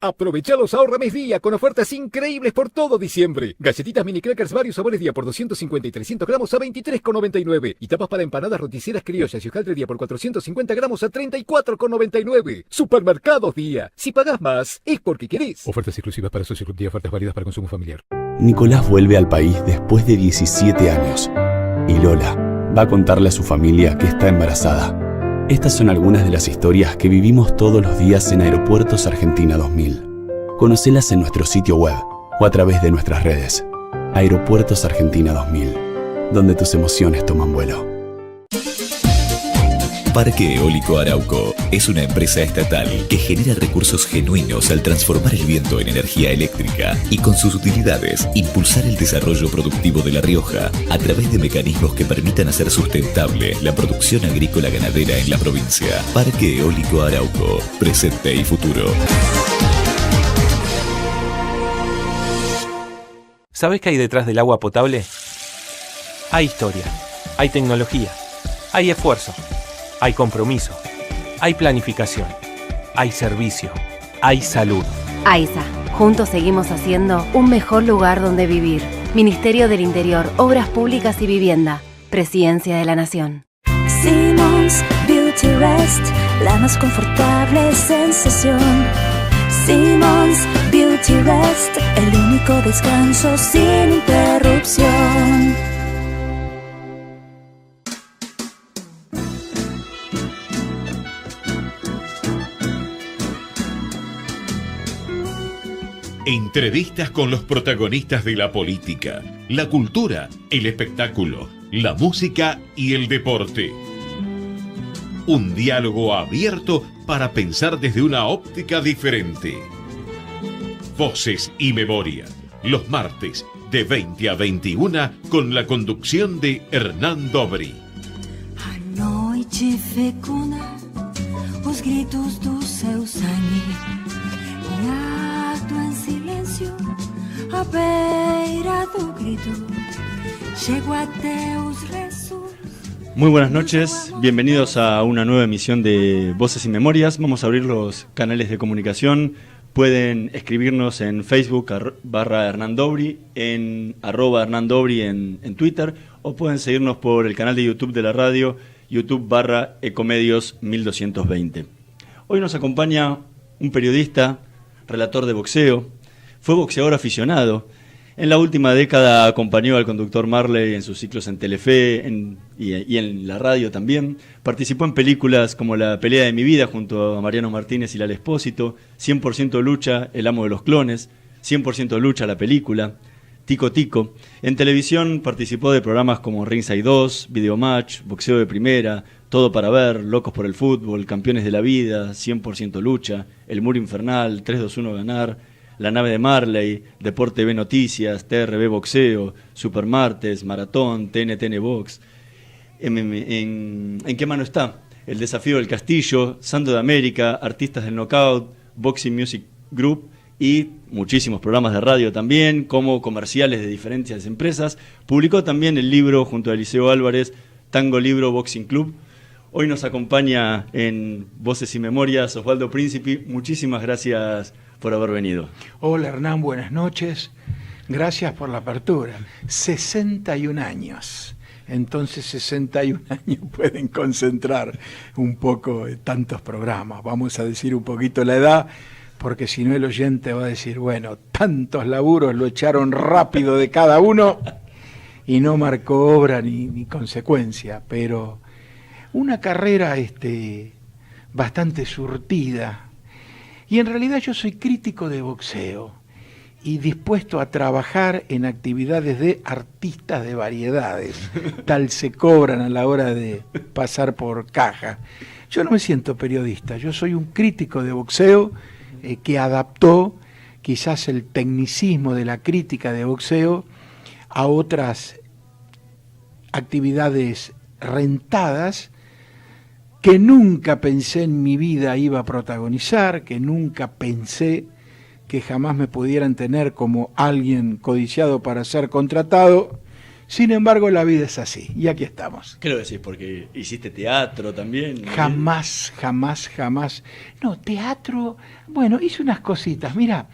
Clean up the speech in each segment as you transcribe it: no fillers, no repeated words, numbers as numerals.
Aprovecha los ahorra mes día con ofertas increíbles por todo diciembre. Galletitas mini crackers varios sabores día por 250 y 300 gramos a 23,99. Y tapas para empanadas roticeras criollas y hojaldre día por 450 gramos a 34,99. Supermercados Día. Si pagás más, es porque querés. Ofertas exclusivas para socios club día, ofertas válidas para consumo familiar. Nicolás vuelve al país después de 17 años. Y Lola va a contarle a su familia que está embarazada. Estas son algunas de las historias que vivimos todos los días en Aeropuertos Argentina 2000. Conocelas en nuestro sitio web o a través de nuestras redes. Aeropuertos Argentina 2000, donde tus emociones toman vuelo. Parque Eólico Arauco es una empresa estatal que genera recursos genuinos al transformar el viento en energía eléctrica y con sus utilidades impulsar el desarrollo productivo de La Rioja a través de mecanismos que permitan hacer sustentable la producción agrícola ganadera en la provincia. Parque Eólico Arauco, presente y futuro. ¿Sabés qué hay detrás del agua potable? Hay historia, hay tecnología, hay esfuerzo. Hay compromiso, hay planificación, hay servicio, hay salud. AISA, juntos seguimos haciendo un mejor lugar donde vivir. Ministerio del Interior, Obras Públicas y Vivienda, Presidencia de la Nación. Simmons Beauty Rest, la más confortable sensación. Simmons Beauty Rest, el único descanso sin interrupción. Entrevistas con los protagonistas de la política, la cultura, el espectáculo, la música y el deporte. Un diálogo abierto para pensar desde una óptica diferente. Voces y Memoria, los martes de 20 a 21 con la conducción de Hernán Dobri. A noite fecunda, os gritos do seu sangue. En silencio, a beira do grito, llego até os rezos. Muy buenas noches, bienvenidos a una nueva emisión de Voces y Memorias. Vamos a abrir los canales de comunicación. Pueden escribirnos en Facebook /Hernán Dobri, en @Hernán Dobri en Twitter, o pueden seguirnos por el canal de YouTube de la radio, YouTube /Ecomedios 1220. Hoy nos acompaña un periodista, relator de boxeo, fue boxeador aficionado. En la última década acompañó al conductor Marley en sus ciclos en Telefe y en la radio también. Participó en películas como La pelea de mi vida junto a Mariano Martínez y Lal Espósito, 100% lucha, El amo de los clones, 100% lucha, la película, Tico Tico. En televisión participó de programas como Ringside 2, Videomatch, Boxeo de Primera, Todo para Ver, Locos por el Fútbol, Campeones de la Vida, 100% lucha, El Muro Infernal, 3-2-1 Ganar, La Nave de Marley, Deporte TV Noticias, TRB Boxeo, Supermartes, Maratón, TNTN Box. ¿En qué mano está? El Desafío del Castillo, Santo de América, Artistas del Knockout, Boxing Music Group y muchísimos programas de radio también, como comerciales de diferentes empresas. Publicó también el libro junto a Eliseo Álvarez, Tango Libro Boxing Club. Hoy nos acompaña en Voces y Memorias Osvaldo Príncipe. Muchísimas gracias por haber venido. Hola Hernán, buenas noches. Gracias por la apertura. 61 años. Entonces 61 años pueden concentrar un poco tantos programas. Vamos a decir un poquito la edad, porque si no el oyente va a decir, bueno, tantos laburos lo echaron rápido de cada uno y no marcó obra ni consecuencia, pero una carrera bastante surtida. Y en realidad yo soy crítico de boxeo y dispuesto a trabajar en actividades de artistas de variedades. Tal se cobran a la hora de pasar por caja. Yo no me siento periodista, yo soy un crítico de boxeo que adaptó quizás el tecnicismo de la crítica de boxeo a otras actividades rentadas que nunca pensé en mi vida iba a protagonizar, que nunca pensé que jamás me pudieran tener como alguien codiciado para ser contratado, Sin embargo, la vida es así, y aquí estamos. ¿Qué lo decís? Porque hiciste teatro también. Jamás. No, teatro, bueno, hice unas cositas. Mira,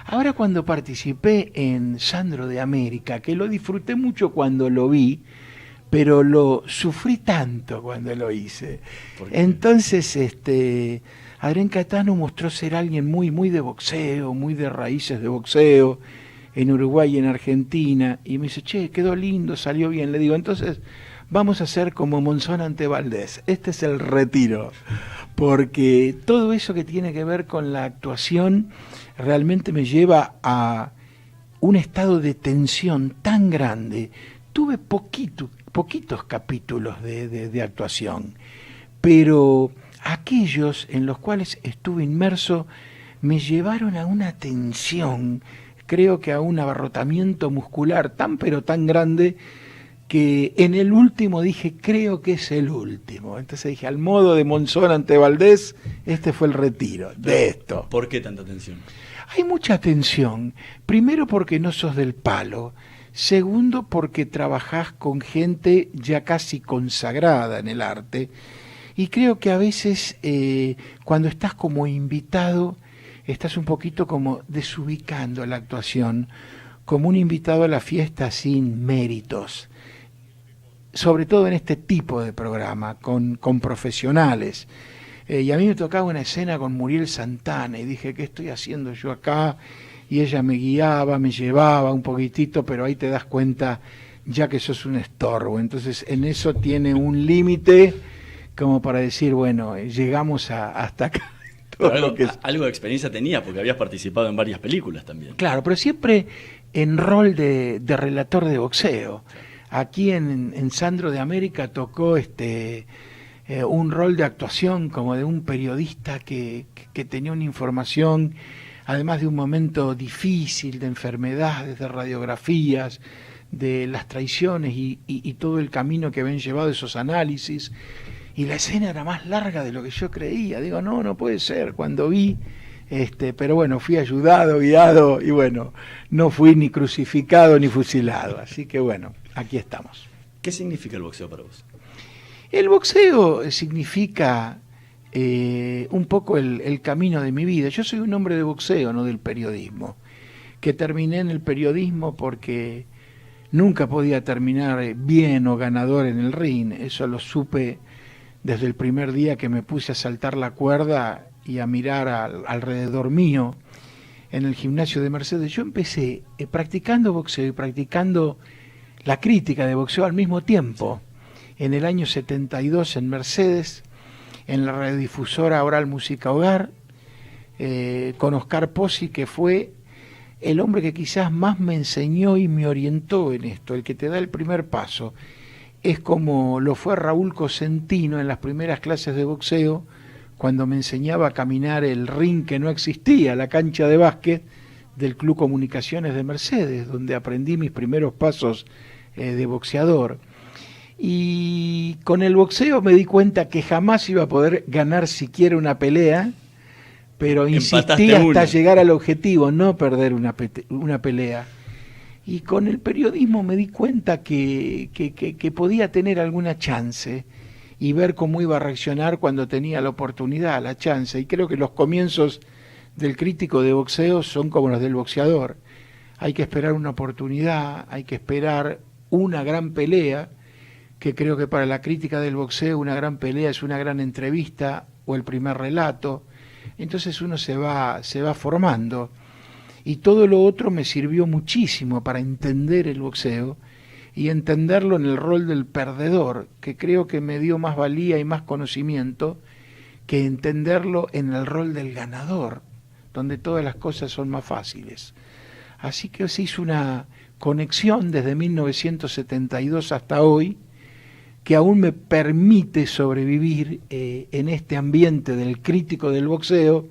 ahora cuando participé en Sandro de América, que lo disfruté mucho cuando lo vi, pero lo sufrí tanto cuando lo hice. Entonces, Adrián Catano mostró ser alguien muy de boxeo, muy de raíces de boxeo, en Uruguay y en Argentina, y me dice, che, quedó lindo, salió bien. Le digo, entonces vamos a hacer como Monzón ante Valdés, este es el retiro, porque todo eso que tiene que ver con la actuación realmente me lleva a un estado de tensión tan grande. Tuve poquitos capítulos de actuación, pero aquellos en los cuales estuve inmerso me llevaron a una tensión, creo que a un abarrotamiento muscular tan pero tan grande, que en el último dije, creo que es el último. Entonces dije, al modo de Monzón ante Valdés, este fue el retiro de esto. ¿Por qué tanta tensión? Hay mucha tensión. Primero porque no sos del palo. Segundo porque trabajás con gente ya casi consagrada en el arte. Y creo que a veces cuando estás como invitado, estás un poquito como desubicando la actuación, como un invitado a la fiesta sin méritos. Sobre todo en este tipo de programa, con profesionales. Y a mí me tocaba una escena con Muriel Santana y dije, ¿qué estoy haciendo yo acá? Y ella me guiaba, me llevaba un poquitito, pero ahí te das cuenta ya que sos un estorbo. Entonces en eso tiene un límite como para decir, bueno, llegamos hasta acá. Algo de experiencia tenía, porque habías participado en varias películas también. Claro, pero siempre en rol de relator de boxeo. Aquí en Sandro de América tocó un rol de actuación como de un periodista que tenía una información, además de un momento difícil, de enfermedades, de radiografías, de las traiciones y todo el camino que habían llevado esos análisis. Y la escena era más larga de lo que yo creía. Digo, no puede ser. Cuando vi, pero bueno, fui ayudado, guiado, y bueno, no fui ni crucificado ni fusilado. Así que bueno, aquí estamos. ¿Qué significa el boxeo para vos? El boxeo significa un poco el camino de mi vida. Yo soy un hombre de boxeo, no del periodismo. Que terminé en el periodismo porque nunca podía terminar bien o ganador en el ring. Eso lo supe desde el primer día que me puse a saltar la cuerda y a mirar alrededor mío en el gimnasio de Mercedes. Yo empecé practicando boxeo y practicando la crítica de boxeo al mismo tiempo. En el año 72 en Mercedes, en la radiodifusora Oral Música Hogar, con Oscar Pozzi, que fue el hombre que quizás más me enseñó y me orientó en esto, el que te da el primer paso. Es como lo fue Raúl Cosentino en las primeras clases de boxeo, cuando me enseñaba a caminar el ring que no existía, la cancha de básquet del Club Comunicaciones de Mercedes, donde aprendí mis primeros pasos de boxeador. Y con el boxeo me di cuenta que jamás iba a poder ganar siquiera una pelea, pero insistí hasta llegar al objetivo, no perder una pelea. Y con el periodismo me di cuenta que podía tener alguna chance y ver cómo iba a reaccionar cuando tenía la oportunidad, la chance. Y creo que los comienzos del crítico de boxeo son como los del boxeador. Hay que esperar una oportunidad, hay que esperar una gran pelea, que creo que para la crítica del boxeo una gran pelea es una gran entrevista o el primer relato. Entonces uno se va formando. Y todo lo otro me sirvió muchísimo para entender el boxeo y entenderlo en el rol del perdedor, que creo que me dio más valía y más conocimiento que entenderlo en el rol del ganador, donde todas las cosas son más fáciles. Así que se hizo una conexión desde 1972 hasta hoy, que aún me permite sobrevivir en este ambiente del crítico del boxeo,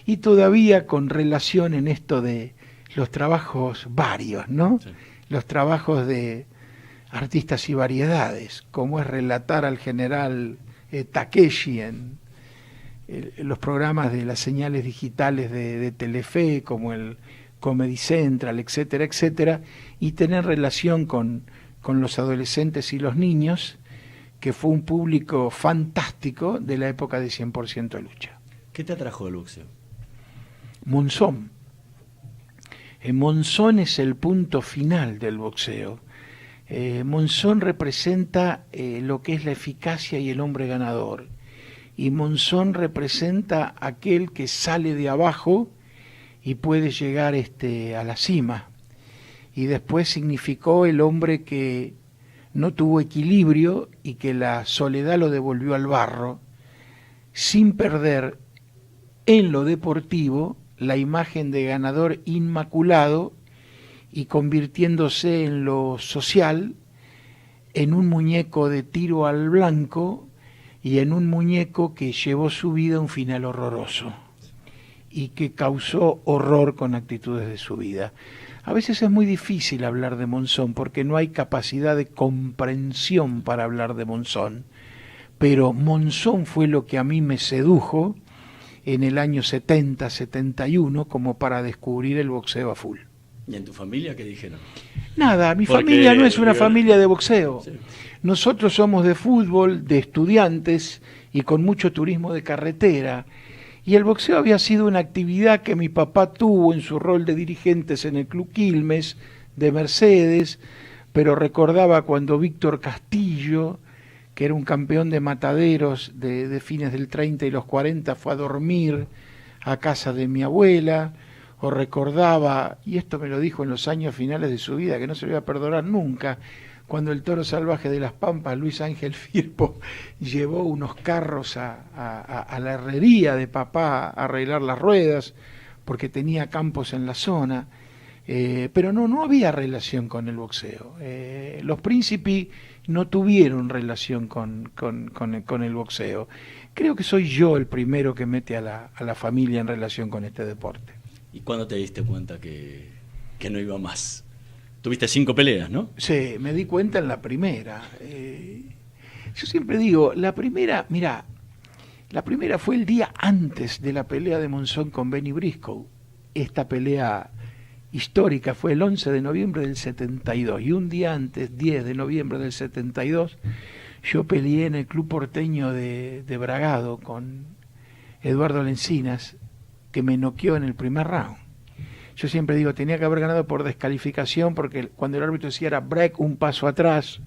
y todavía con relación en esto de los trabajos varios, ¿no? Sí. Los trabajos de artistas y variedades, como es relatar al general Takeshi en los programas de las señales digitales de Telefe, como el Comedy Central, etcétera, etcétera, y tener relación con con los adolescentes y los niños, que fue un público fantástico de la época de 100% lucha. ¿Qué te atrajo del boxeo? Monzón. Monzón es el punto final del boxeo. Monzón representa lo que es la eficacia y el hombre ganador. Y Monzón representa aquel que sale de abajo y puede llegar a la cima. Y después significó el hombre que no tuvo equilibrio y que la soledad lo devolvió al barro, sin perder en lo deportivo la imagen de ganador inmaculado y convirtiéndose en lo social en un muñeco de tiro al blanco y en un muñeco que llevó su vida a un final horroroso y que causó horror con actitudes de su vida. A veces es muy difícil hablar de Monzón porque no hay capacidad de comprensión para hablar de Monzón, pero Monzón fue lo que a mí me sedujo en el año 70, 71, como para descubrir el boxeo a full. ¿Y en tu familia qué dijeron? Nada, mi familia no es una familia de boxeo. Sí. Nosotros somos de fútbol, de estudiantes y con mucho turismo de carretera. Y el boxeo había sido una actividad que mi papá tuvo en su rol de dirigentes en el Club Quilmes, de Mercedes, pero recordaba cuando Víctor Castillo, que era un campeón de mataderos de fines del 30 y los 40, fue a dormir a casa de mi abuela, o recordaba, y esto me lo dijo en los años finales de su vida, que no se lo iba a perdonar nunca, cuando el toro salvaje de Las Pampas, Luis Ángel Firpo, llevó unos carros a la herrería de papá a arreglar las ruedas, porque tenía campos en la zona, pero no había relación con el boxeo. Los Príncipe no tuvieron relación con el boxeo. Creo que soy yo el primero que mete a la familia en relación con este deporte. ¿Y cuándo te diste cuenta que no iba más? Tuviste 5 peleas, ¿no? Sí, me di cuenta en la primera. Yo siempre digo, la primera fue el día antes de la pelea de Monzón con Benny Briscoe. Esta pelea histórica fue el 11 de noviembre del 72. Y un día antes, 10 de noviembre del 72, yo peleé en el Club Porteño de Bragado con Eduardo Lencinas, que me noqueó en el primer round. Yo siempre digo, tenía que haber ganado por descalificación, porque cuando el árbitro decía era break, un paso atrás,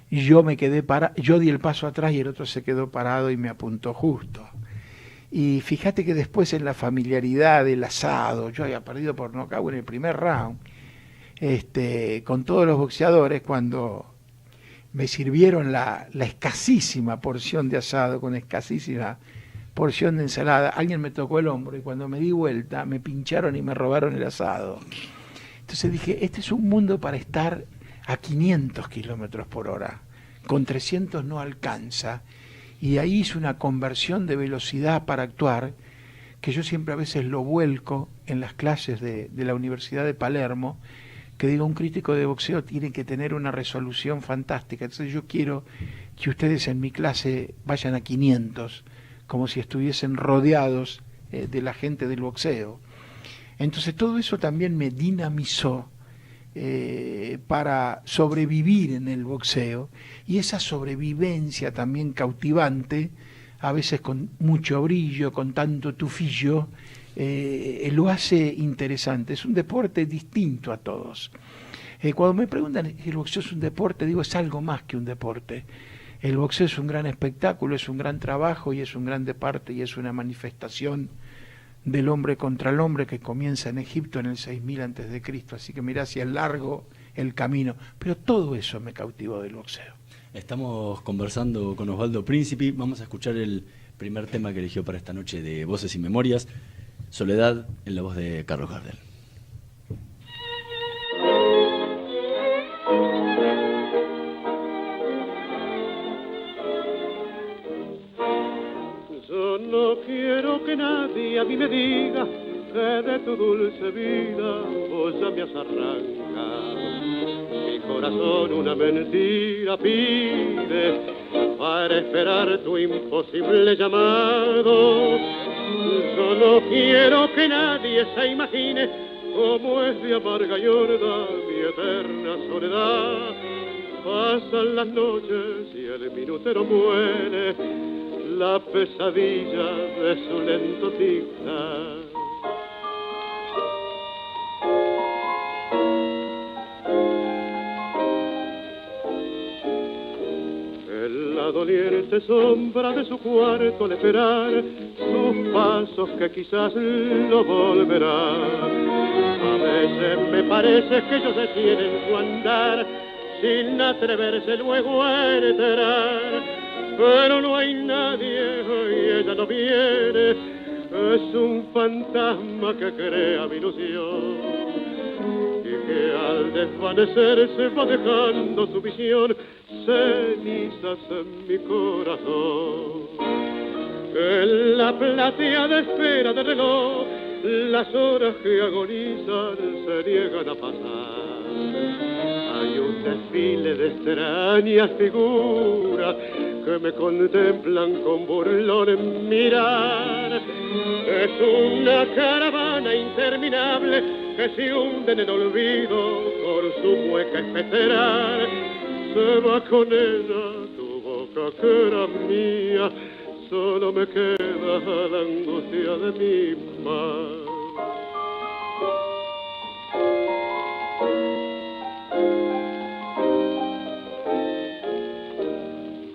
y yo me quedé yo di el paso atrás y el otro se quedó parado y me apuntó justo. Y fíjate que después en la familiaridad del asado, yo había perdido por nocaut en el primer round, con todos los boxeadores, cuando me sirvieron la escasísima porción de asado con escasísima porción de ensalada, alguien me tocó el hombro y cuando me di vuelta me pincharon y me robaron el asado. Entonces dije, este es un mundo para estar a 500 kilómetros por hora, con 300 no alcanza, y ahí hice una conversión de velocidad para actuar, que yo siempre a veces lo vuelco en las clases de la Universidad de Palermo, que digo, un crítico de boxeo tiene que tener una resolución fantástica. Entonces yo quiero que ustedes en mi clase vayan a 500, como si estuviesen rodeados de la gente del boxeo. Entonces todo eso también me dinamizó para sobrevivir en el boxeo, y esa sobrevivencia también cautivante, a veces con mucho brillo, con tanto tufillo, lo hace interesante. Es un deporte distinto a todos. Cuando me preguntan si el boxeo es un deporte, digo, es algo más que un deporte. El boxeo es un gran espectáculo, es un gran trabajo y es un gran deporte y es una manifestación del hombre contra el hombre que comienza en Egipto en el 6000 a.C. Así que mirá si es largo el camino. Pero todo eso me cautivó del boxeo. Estamos conversando con Osvaldo Príncipe. Vamos a escuchar el primer tema que eligió para esta noche de Voces y Memorias, Soledad, en la voz de Carlos Gardel. No quiero que nadie a mí me diga que de tu dulce vida vos ya me has arrancado. Mi corazón una mentira pide para esperar tu imposible llamado. Yo no quiero que nadie se imagine cómo es de amarga y horda mi eterna soledad. Pasan las noches y el minutero muere, la pesadilla de su lento tic-tac. En la doliente sombra de su cuarto al esperar sus pasos que quizás no volverán. A veces me parece que ellos detienen su andar sin atreverse luego a entrar, pero no hay nadie y ella no viene, es un fantasma que crea mi ilusión y que al desvanecerse va dejando su visión cenizas en mi corazón. En la plateada espera del reloj las horas que agonizan se niegan a pasar. Hay un desfile de extrañas figuras que me contemplan con burlón mirar. Es una caravana interminable que se hunde en el olvido por su mueca espectral. Se va con ella tu boca que era mía, solo me queda la angustia de mi mar.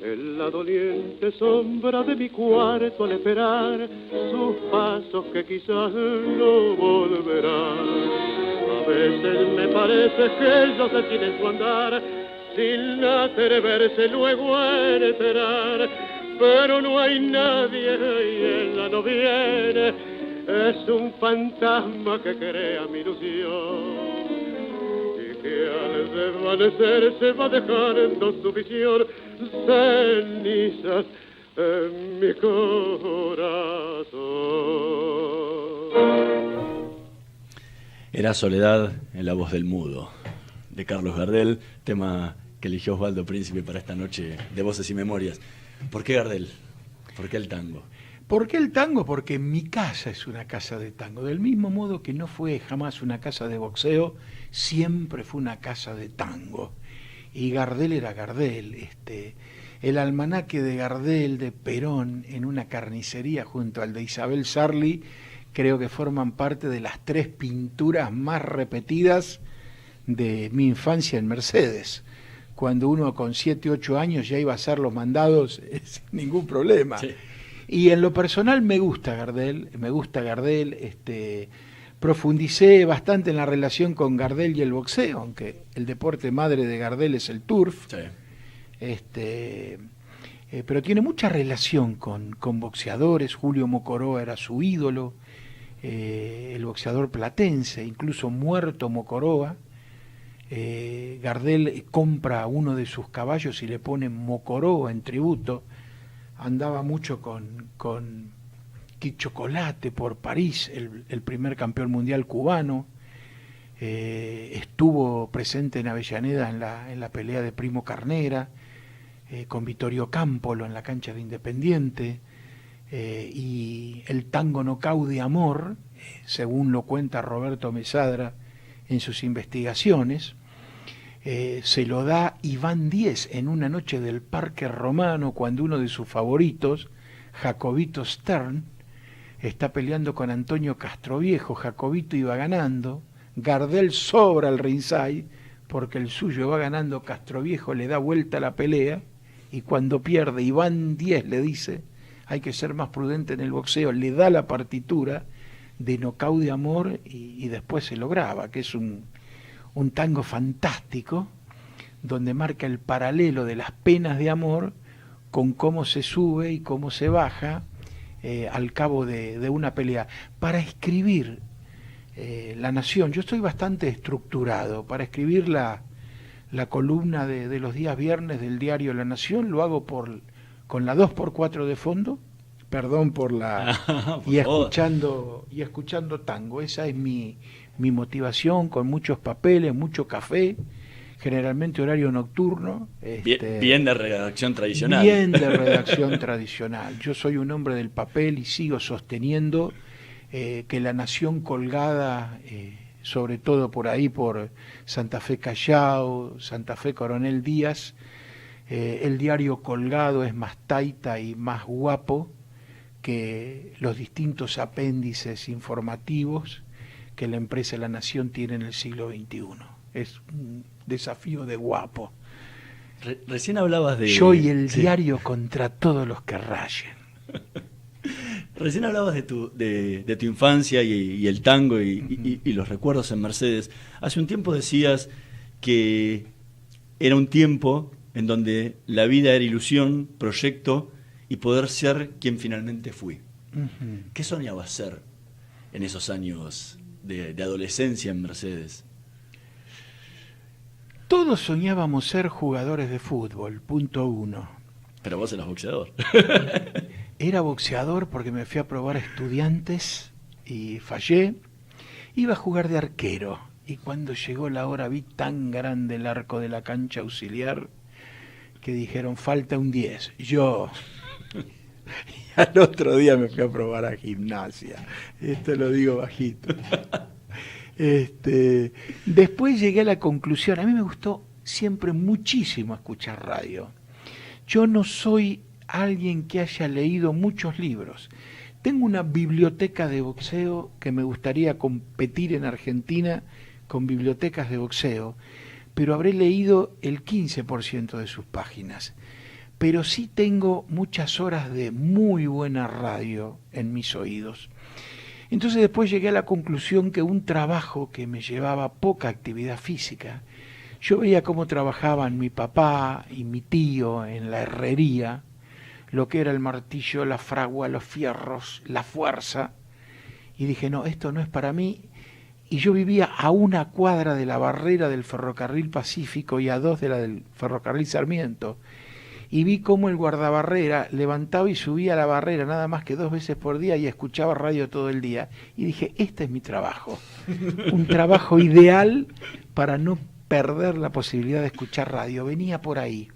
En la doliente sombra de mi cuarto al esperar sus pasos que quizás no volverán. A veces me parece que ellos detienen su andar sin atreverse luego a entrar, pero no hay nadie y ella no viene, es un fantasma que crea mi ilusión y que al desvanecerse va dejando su visión cenizas en mi corazón. Era Soledad en la voz del mudo, de Carlos Gardel, tema que eligió Osvaldo Príncipe para esta noche de Voces y Memorias. ¿Por qué Gardel? ¿Por qué el tango? ¿Por qué el tango? Porque mi casa es una casa de tango. Del mismo modo que no fue jamás una casa de boxeo, siempre fue una casa de tango. Y Gardel era Gardel. El almanaque de Gardel, de Perón, en una carnicería junto al de Isabel Sarli, creo que forman parte de las 3 pinturas más repetidas de mi infancia en Mercedes. Cuando uno con 7, 8 años ya iba a hacer los mandados sin ningún problema. Sí. Y en lo personal me gusta Gardel, profundicé bastante en la relación con Gardel y el boxeo, aunque el deporte madre de Gardel es el turf. Sí. Pero tiene mucha relación con boxeadores. Julio Mocoroa era su ídolo, el boxeador platense, incluso muerto Mocoroa. Gardel compra uno de sus caballos y le pone Mocoroa en tributo. Andaba mucho con Kid Chocolate por París, el primer campeón mundial cubano. Estuvo presente en Avellaneda en la pelea de Primo Carnera, con Vittorio Campolo en la cancha de Independiente. Y el tango Nocao de Amor, según lo cuenta Roberto Mesadra en sus investigaciones, se lo da Iván Díez en una noche del Parque Romano, cuando uno de sus favoritos, Jacobito Stern, está peleando con Antonio Castroviejo. Jacobito iba ganando, Gardel sobra al ringside porque el suyo va ganando, Castroviejo le da vuelta a la pelea y cuando pierde Iván Díez le dice: hay que ser más prudente en el boxeo, le da la partitura de Nocao de Amor y después se lo graba, que es un tango fantástico donde marca el paralelo de las penas de amor con cómo se sube y cómo se baja al cabo de una pelea. Para escribir La Nación, yo estoy bastante estructurado. Para escribir la columna de los días viernes del diario La Nación, lo hago con la 2x4 de fondo, perdón por la y escuchando tango. Esa es mi motivación, con muchos papeles, mucho café, generalmente horario nocturno. Bien de redacción tradicional. Bien de redacción tradicional. Yo soy un hombre del papel y sigo sosteniendo que La Nación colgada sobre todo por ahí, por Santa Fe Callao, Santa Fe Coronel Díaz, el diario Colgado es más taita y más guapo que los distintos apéndices informativos que la empresa La Nación tiene en el siglo XXI. Es un desafío de guapo. Recién hablabas de... Yo y el diario contra todos los que rayen. Recién hablabas de tu infancia y el tango y los recuerdos en Mercedes. Hace un tiempo decías que era un tiempo en donde la vida era ilusión, proyecto y poder ser quien finalmente fui. ¿Qué soñabas ser en esos años de adolescencia en Mercedes? Todos soñábamos ser jugadores de fútbol, punto uno. Pero vos eras boxeador. Era boxeador porque me fui a probar a Estudiantes y fallé. Iba a jugar de arquero y cuando llegó la hora vi tan grande el arco de la cancha auxiliar que dijeron falta un 10. Yo... Y al otro día me fui a probar a Gimnasia. Esto lo digo bajito. Después llegué a la conclusión, a mí me gustó siempre muchísimo escuchar radio. Yo no soy alguien que haya leído muchos libros. Tengo una biblioteca de boxeo que me gustaría competir en Argentina con bibliotecas de boxeo, pero habré leído el 15% de sus páginas. Pero sí tengo muchas horas de muy buena radio en mis oídos. Entonces después llegué a la conclusión que un trabajo que me llevaba poca actividad física, yo veía cómo trabajaban mi papá y mi tío en la herrería, lo que era el martillo, la fragua, los fierros, la fuerza, y dije, no, esto no es para mí. Y yo vivía a 1 cuadra de la barrera del Ferrocarril Pacífico y a 2 de la del Ferrocarril Sarmiento. Y vi cómo el guardabarrera levantaba y subía la barrera nada más que 2 veces por día y escuchaba radio todo el día. Y dije, este es mi trabajo. Un trabajo ideal para no perder la posibilidad de escuchar radio. Venía por ahí.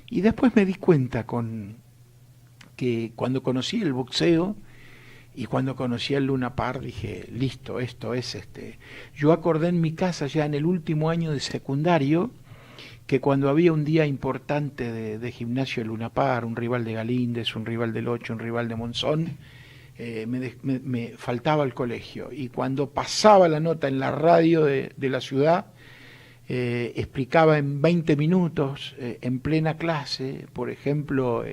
Y después me di cuenta que cuando conocí el boxeo y cuando conocí el Luna Park, dije, listo, esto es Yo acordé en mi casa ya en el último año de secundario que cuando había un día importante de Gimnasio Luna Park, un rival de Galíndez, un rival del 8, un rival de Monzón, me faltaba al colegio. Y cuando pasaba la nota en la radio de la ciudad, explicaba en 20 minutos, en plena clase, por ejemplo,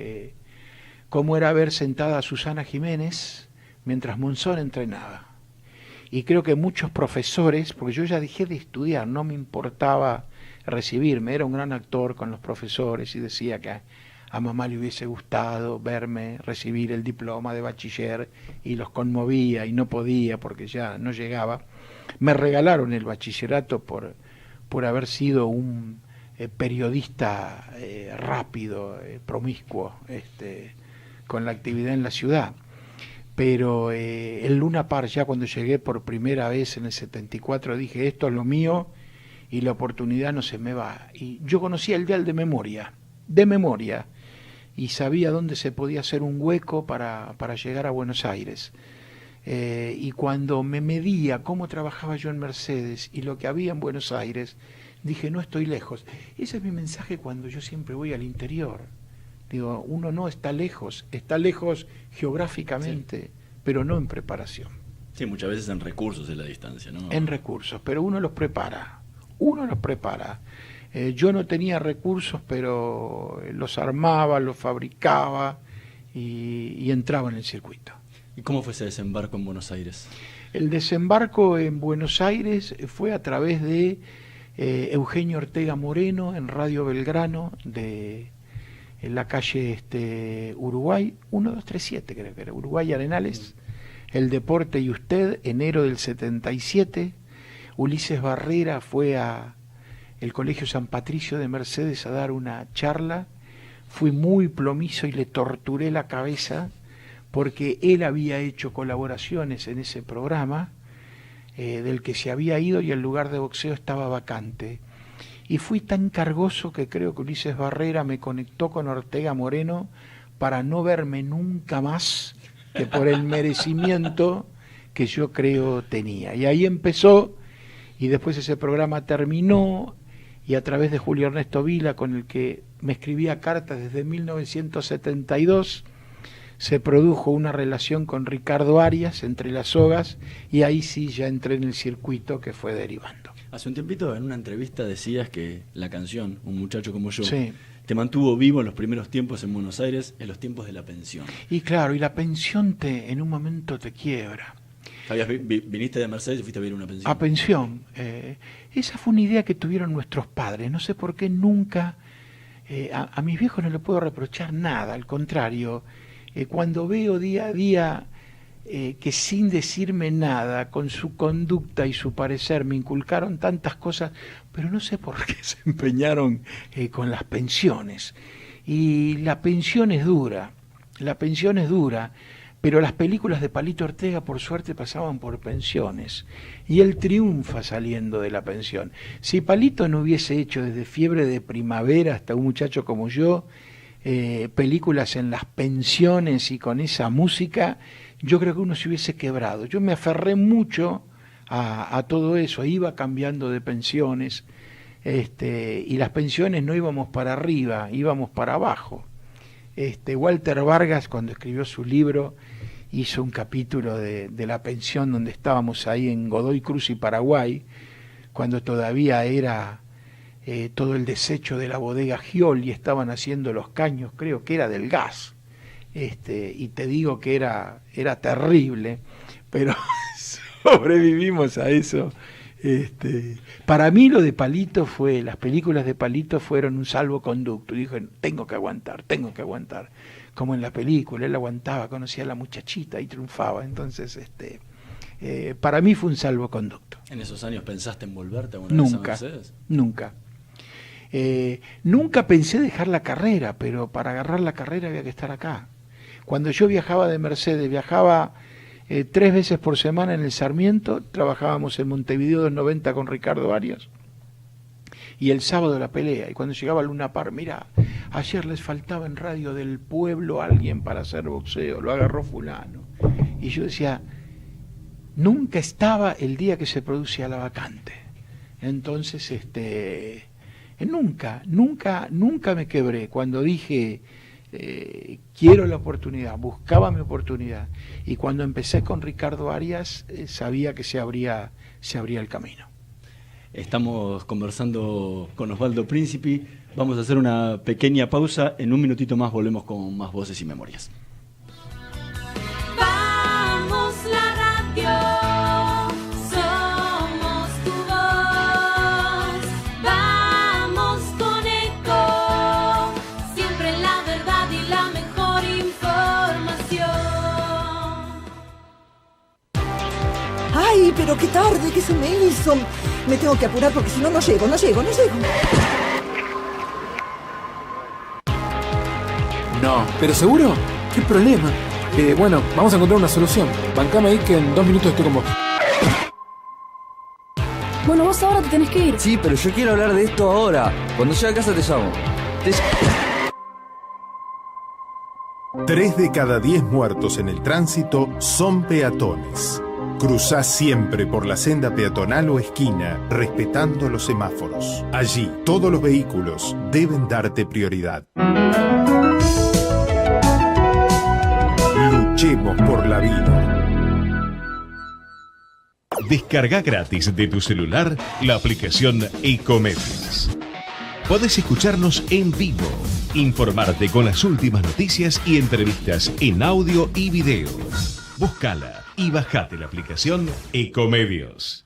cómo era ver sentada a Susana Jiménez mientras Monzón entrenaba. Y creo que muchos profesores, porque yo ya dejé de estudiar, no me importaba recibirme, era un gran actor con los profesores y decía que a mamá le hubiese gustado verme recibir el diploma de bachiller y los conmovía y no podía porque ya no llegaba. Me regalaron el bachillerato por haber sido un periodista rápido, promiscuo, con la actividad en la ciudad. Pero el Luna Park, ya cuando llegué por primera vez en el 74, dije, esto es lo mío y la oportunidad no se me va. Y yo conocía el dial de memoria, y sabía dónde se podía hacer un hueco para llegar a Buenos Aires. Y cuando me medía cómo trabajaba yo en Mercedes y lo que había en Buenos Aires, dije, no estoy lejos. Ese es mi mensaje cuando yo siempre voy al interior. Digo, uno no está lejos geográficamente, sí, pero no en preparación. Sí, muchas veces en recursos es la distancia, ¿no? En recursos, pero uno los prepara. Yo no tenía recursos, pero los armaba, los fabricaba y entraba en el circuito. ¿Y cómo fue ese desembarco en Buenos Aires? El desembarco en Buenos Aires fue a través de Eugenio Ortega Moreno en Radio Belgrano, en la calle Uruguay, 1237 creo que era, Uruguay Arenales, El Deporte y Usted, enero del 77. Ulises Barrera fue a el Colegio San Patricio de Mercedes a dar una charla. Fui muy plomizo y le torturé la cabeza porque él había hecho colaboraciones en ese programa del que se había ido y el lugar de boxeo estaba vacante. Y fui tan cargoso que creo que Ulises Barrera me conectó con Ortega Moreno para no verme nunca más que por el merecimiento que yo creo tenía. Y ahí empezó y después ese programa terminó, y a través de Julio Ernesto Vila, con el que me escribía cartas desde 1972, se produjo una relación con Ricardo Arias, Entre las Sogas, y ahí sí ya entré en el circuito que fue derivando. Hace un tiempito en una entrevista decías que la canción, Un muchacho como yo, Sí. te mantuvo vivo en los primeros tiempos en Buenos Aires, en los tiempos de la pensión. Y claro, y la pensión en un momento te quiebra. Viniste de Mercedes y fuiste a vivir una pensión. A pensión. Esa fue una idea que tuvieron nuestros padres. No sé por qué nunca... a mis viejos no le puedo reprochar nada, al contrario. Cuando veo día a día que sin decirme nada, con su conducta y su parecer, me inculcaron tantas cosas, pero no sé por qué se empeñaron con las pensiones. Y la pensión es dura, pero las películas de Palito Ortega, por suerte, pasaban por pensiones, y él triunfa saliendo de la pensión. Si Palito no hubiese hecho desde Fiebre de Primavera hasta Un muchacho como yo, películas en las pensiones y con esa música, yo creo que uno se hubiese quebrado. Yo me aferré mucho a todo eso, iba cambiando de pensiones, y las pensiones no íbamos para arriba, íbamos para abajo. Walter Vargas, cuando escribió su libro, hizo un capítulo de la pensión donde estábamos ahí en Godoy Cruz y Paraguay, cuando todavía era todo el desecho de la bodega Giol y estaban haciendo los caños, creo que era del gas, y te digo que era terrible, pero sobrevivimos a eso. Para mí lo de Palito las películas de Palito fueron un salvoconducto. Dije, tengo que aguantar, como en la película, él aguantaba, conocía a la muchachita y triunfaba. Entonces, para mí fue un salvoconducto. ¿En esos años pensaste en volverte alguna vez a Mercedes? Nunca. Nunca pensé dejar la carrera, pero para agarrar la carrera había que estar acá. Cuando yo viajaba de Mercedes, viajaba 3 veces por semana en el Sarmiento, trabajábamos en Montevideo 290 con Ricardo Arias, y el sábado la pelea, y cuando llegaba Luna Par, mira, ayer les faltaba en Radio del Pueblo alguien para hacer boxeo, lo agarró fulano, y yo decía, nunca estaba el día que se producía la vacante. Entonces, nunca me quebré. Cuando dije, quiero la oportunidad, buscaba mi oportunidad, y cuando empecé con Ricardo Arias, sabía que se abría el camino. Estamos conversando con Osvaldo Príncipe. Vamos a hacer una pequeña pausa. En un minutito más volvemos con más Voces y Memorias. Vamos la radio, somos tu voz. Vamos con Eco, siempre la verdad y la mejor información. ¡Ay, pero qué tarde que se me hizo! Me tengo que apurar porque si no, no llego. No, ¿pero seguro? ¿Qué problema? Bueno, vamos a encontrar una solución. Bancame ahí que en 2 minutos estoy con vos. Bueno, vos ahora te tenés que ir. Sí, pero yo quiero hablar de esto ahora. Cuando llegue a casa te llamo. 3 de cada 10 muertos en el tránsito son peatones. Cruzá siempre por la senda peatonal o esquina, respetando los semáforos. Allí, todos los vehículos deben darte prioridad. Luchemos por la vida. Descarga gratis de tu celular la aplicación Ecomedios. Podés escucharnos en vivo, informarte con las últimas noticias y entrevistas en audio y video. Búscala y bajate la aplicación Ecomedios.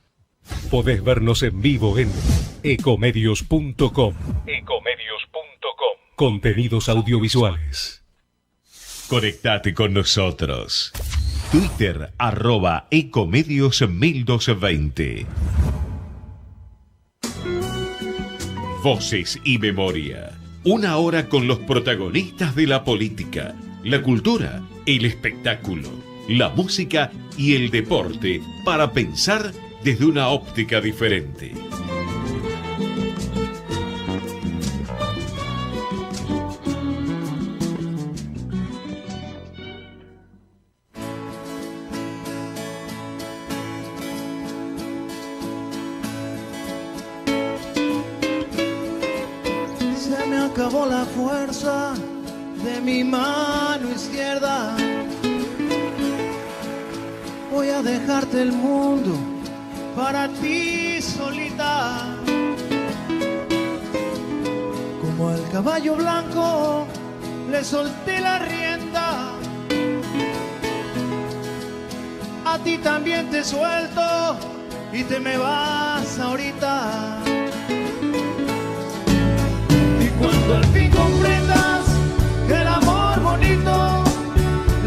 Podés vernos en vivo en ecomedios.com. Contenidos audiovisuales. Conectate con nosotros. Twitter @Ecomedios1220. Voces y Memoria. Una hora con los protagonistas de la política, la cultura, el espectáculo, la música y el deporte para pensar desde una óptica diferente. acabó la fuerza de mi mano izquierda. Voy a dejarte el mundo para ti solita. Como al caballo blanco le solté la rienda. A ti también te suelto y te me vas ahorita. Y cuando al fin comprendas que el amor bonito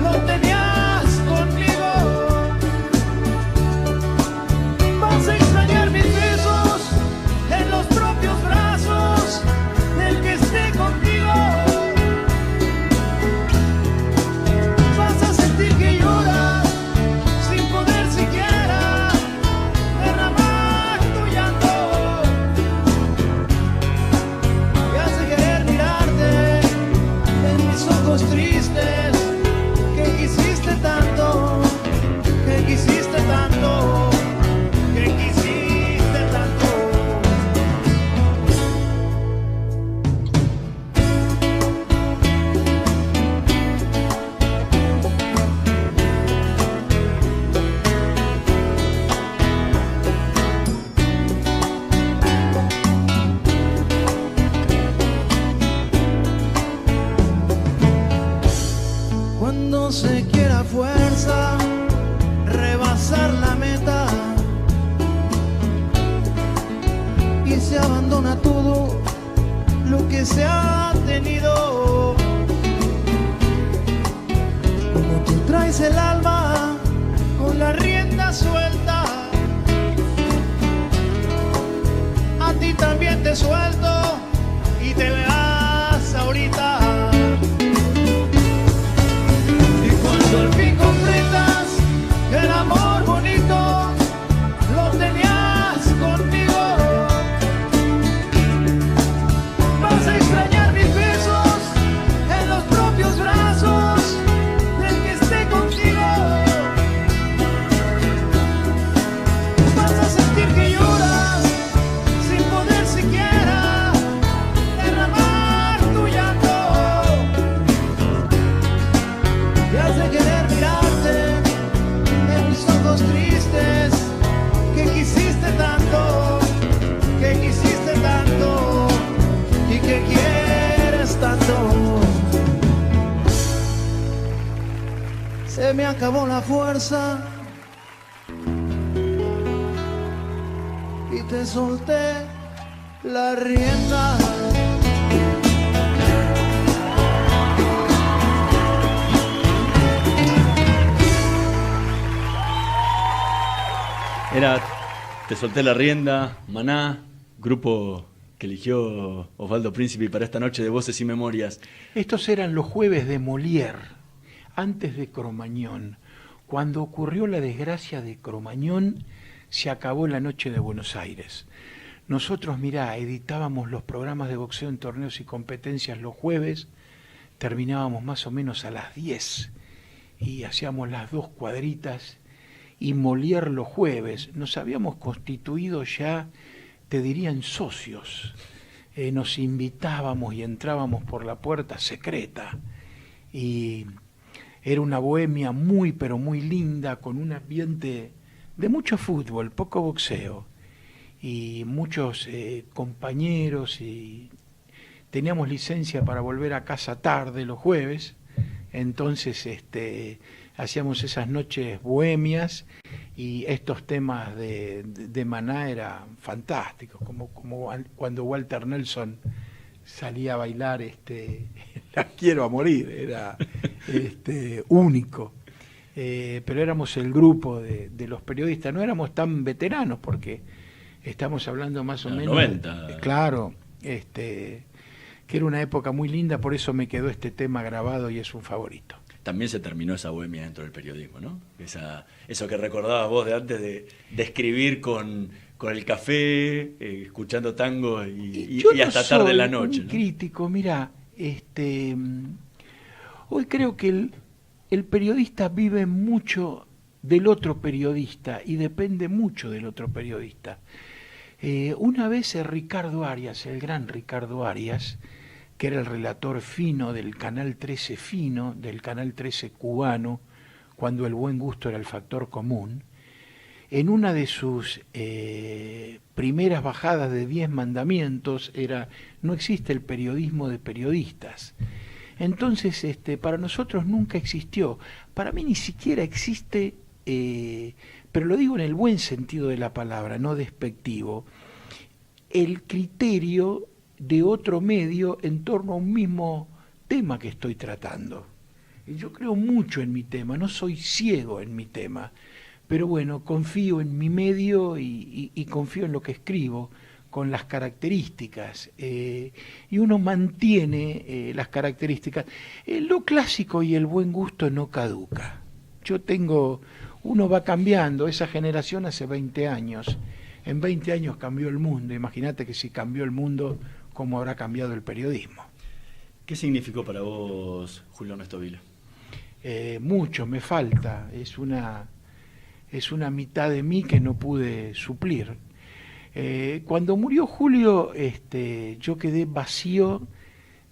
lo tenías conmigo, vas a extrañar mis besos en los propios brazos del que esté contigo. Vas a sentir que lloras sin poder siquiera derramar tu llanto. Y has de querer mirarte en mis ojos tristes, que quisiste tanto, que quisiste tanto, que quisiste tanto. Cuando se quiera fuerza rebasar la meta y se abandona todo lo que se ha tenido. Como tú traes el alma con la rienda suelta, a ti también te suelto y te veas ahorita. Cuando al fin comprendas que el amor bonito lo tenías conmigo, vas a extrañar mis besos en los propios brazos del que esté contigo. Vas a sentir que lloras sin poder siquiera derramar tu llanto. Y has de querer mirarte en mis ojos tristes, que quisiste tanto y que quieres tanto. Se me acabó la fuerza y te solté la rienda. Era Te solté la rienda, Maná, grupo que eligió Osvaldo Príncipe para esta noche de Voces y Memorias. Estos eran los jueves de Molière, antes de Cromañón. Cuando ocurrió la desgracia de Cromañón, se acabó la noche de Buenos Aires. Nosotros, mirá, editábamos los programas de boxeo en torneos y competencias los jueves, terminábamos más o menos a las 10 y hacíamos las 2 cuadritas, y Molière los jueves. Nos habíamos constituido ya, te dirían, socios. Nos invitábamos y entrábamos por la puerta secreta. Y era una bohemia muy, pero muy linda, con un ambiente de mucho fútbol, poco boxeo. Y muchos compañeros, y teníamos licencia para volver a casa tarde los jueves. Entonces hacíamos esas noches bohemias y estos temas de Maná eran fantásticos, como cuando Walter Nelson salía a bailar La quiero a morir, era único. Pero éramos el grupo de los periodistas, no éramos tan veteranos porque estamos hablando más o menos 90. Claro, que era una época muy linda, por eso me quedó este tema grabado y es un favorito. También se terminó esa bohemia dentro del periodismo, ¿no? Eso que recordabas vos de antes de escribir con el café, escuchando tango y hasta tarde en la noche. Yo no soy crítico, mirá, hoy creo que el periodista vive mucho del otro periodista y depende mucho del otro periodista. Una vez Ricardo Arias, el gran Ricardo Arias, que era el relator fino del Canal 13 fino, del Canal 13 cubano, cuando el buen gusto era el factor común, en una de sus primeras bajadas de 10 mandamientos era: no existe el periodismo de periodistas. Entonces, para nosotros nunca existió, para mí ni siquiera existe, pero lo digo en el buen sentido de la palabra, no despectivo, el criterio de otro medio en torno a un mismo tema que estoy tratando. Yo creo mucho en mi tema, no soy ciego en mi tema, pero bueno, confío en mi medio y confío en lo que escribo, con las características, y uno mantiene las características. Lo clásico y el buen gusto no caduca. Uno va cambiando, esa generación hace 20 años, en 20 años cambió el mundo, imagínate que si cambió el mundo, ¿cómo habrá cambiado el periodismo? ¿Qué significó para vos Julio Ernesto Vila? Mucho, me falta, es una mitad de mí que no pude suplir. Cuando murió Julio, yo quedé vacío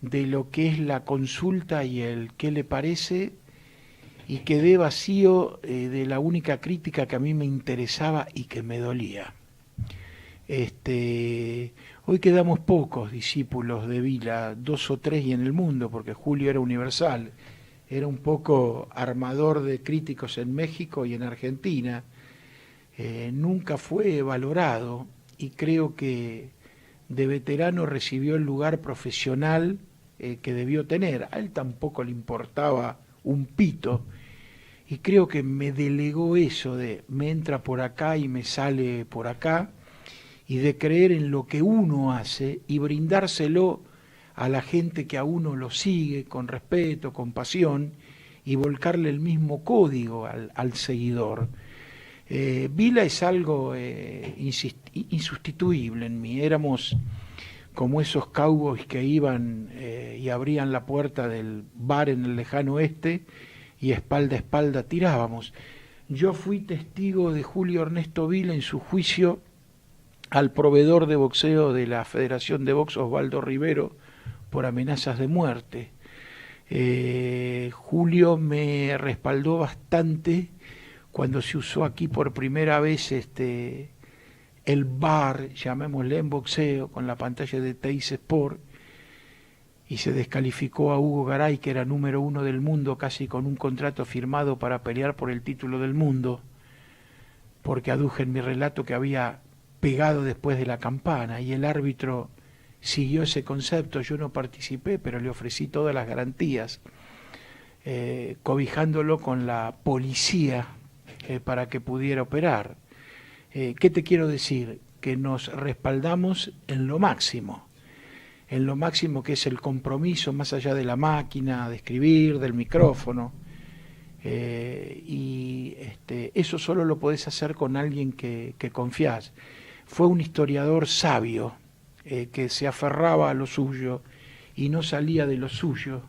de lo que es la consulta y el qué le parece, y quedé vacío de la única crítica que a mí me interesaba y que me dolía. Hoy quedamos pocos discípulos de Vila, 2 o 3 y en el mundo, porque Julio era universal, era un poco armador de críticos en México y en Argentina, nunca fue valorado, y creo que de veterano recibió el lugar profesional que debió tener. A él tampoco le importaba un pito, y creo que me delegó eso de me entra por acá y me sale por acá, y de creer en lo que uno hace y brindárselo a la gente que a uno lo sigue con respeto, con pasión, y volcarle el mismo código al seguidor. Vila es algo insustituible en mí. Éramos como esos cowboys que iban y abrían la puerta del bar en el lejano oeste y espalda a espalda tirábamos. Yo fui testigo de Julio Ernesto Vila en su juicio al proveedor de boxeo de la Federación de Box, Osvaldo Rivero, por amenazas de muerte. Julio me respaldó bastante cuando se usó aquí por primera vez el VAR, llamémosle, en boxeo, con la pantalla de Teis Sport, y se descalificó a Hugo Garay, que era número 1 del mundo, casi con un contrato firmado para pelear por el título del mundo, porque aduje en mi relato que había pegado después de la campana, y el árbitro siguió ese concepto. Yo no participé, pero le ofrecí todas las garantías, cobijándolo con la policía para que pudiera operar. ¿Qué te quiero decir? Que nos respaldamos en lo máximo que es el compromiso, más allá de la máquina, de escribir, del micrófono, y eso solo lo podés hacer con alguien que confías. Fue un historiador sabio, que se aferraba a lo suyo y no salía de lo suyo,